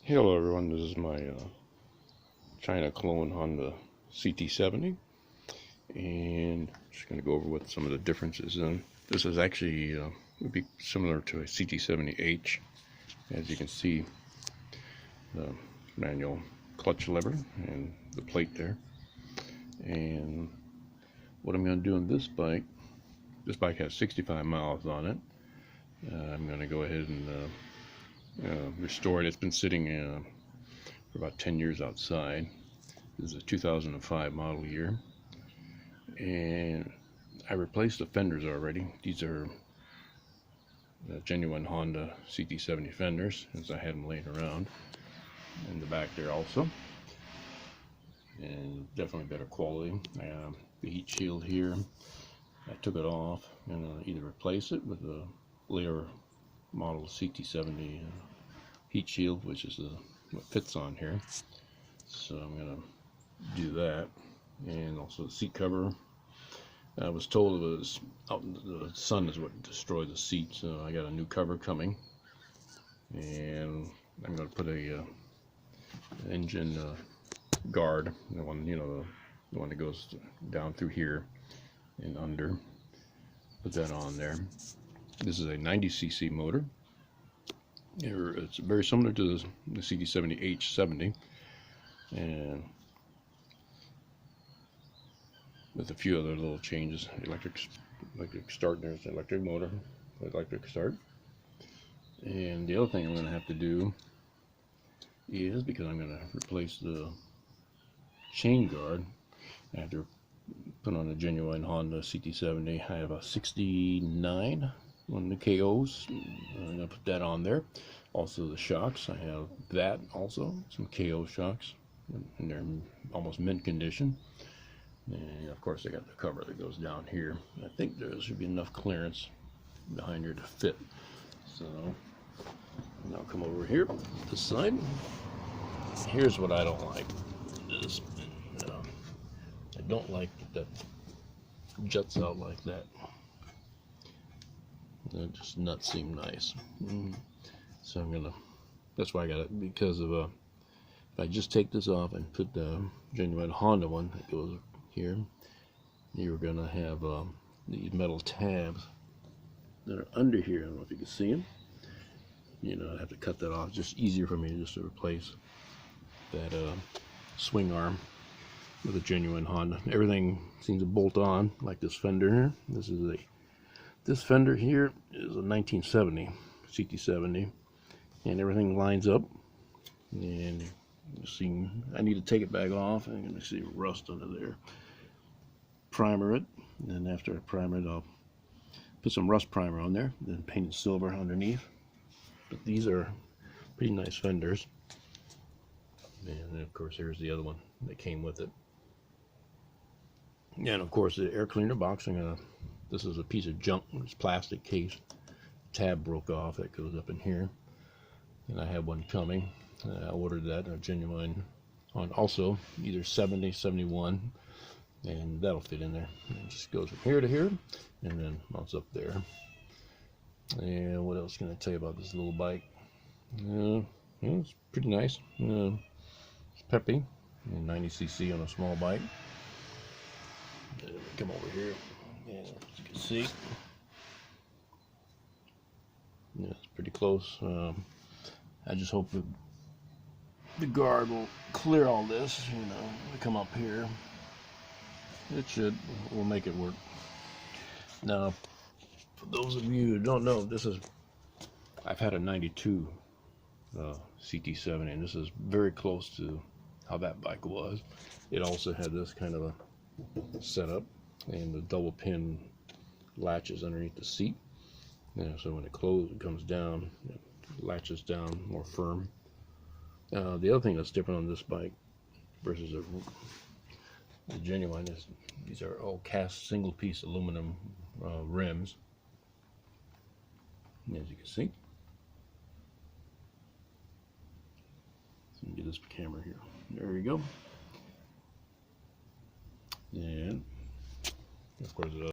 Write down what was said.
Hello everyone, this is my China clone Honda CT70, and just going to go over what some of the differences. And this is actually would be similar to a CT70H. As you can see, the manual clutch lever and the plate there. And what I'm going to do on this bike has 65 miles on it. I'm going to go ahead and restore it. It's been sitting for about 10 years outside. This is a 2005 model year, and I replaced the fenders already. These are genuine Honda CT70 fenders, as I had them laying around in the back there also, and definitely better quality. The heat shield here, I took it off and either replace it with a later model CT70 heat shield, which is what fits on here. So I'm gonna do that, and also the seat cover. I was told it was the sun is what destroyed the seat, so I got a new cover coming, and I'm gonna put a engine guard, the one, you know, the one that goes down through here and under. Put that on there. This is a 90cc motor. It's very similar to the CT70H and with a few other little changes. Electric start. There's the electric motor, electric start. And the other thing I'm going to have to do is, because I'm going to replace the chain guard, I have to put on a genuine Honda CT70. I have a 69 on the KOs. I'm going to put that on there. Also the shocks, I have that also, some KO shocks, and they're almost mint condition. And of course I got the cover that goes down here. I think there should be enough clearance behind here to fit. So now come over here, this side. Here's what I don't like. I don't like that juts out like that. That just nuts seem nice. So that's why I got it, because of if I just take this off and put the genuine Honda one that goes here, you're gonna have these metal tabs that are under here. I don't know if you can see them. You know, I have to cut that off. It's just easier for me just to replace that swing arm with a genuine Honda. Everything seems to bolt on, like this fender here. This fender here is a 1970 CT70, and everything lines up. And you see, I need to take it back off. I'm going to see rust under there. Primer it, and then after I primer it, I'll put some rust primer on there, then paint it silver underneath. But these are pretty nice fenders. And then of course here's the other one that came with it. And of course the air cleaner box, this is a piece of junk. It's plastic case. Tab broke off. That goes up in here. And I have one coming. I ordered that, a genuine, on also either 70, 71, and that'll fit in there. It just goes from here to here, and then mounts up there. And what else can I tell you about this little bike? It's pretty nice. It's peppy, and 90cc on a small bike. Come over here, and as you can see, yeah, it's pretty close. I just hope that the guard will clear all this, you know, to come up here. It should. We'll make it work. Now, for those of you who don't know, I've had a 92 CT70, and this is very close to how that bike was. It also had this kind of a setup, and the double pin latches underneath the seat. So when it comes down, it latches down more firm. The other thing that's different on this bike versus the genuine is these are all cast single piece aluminum rims, as you can see. So get this camera here. There you go. And of course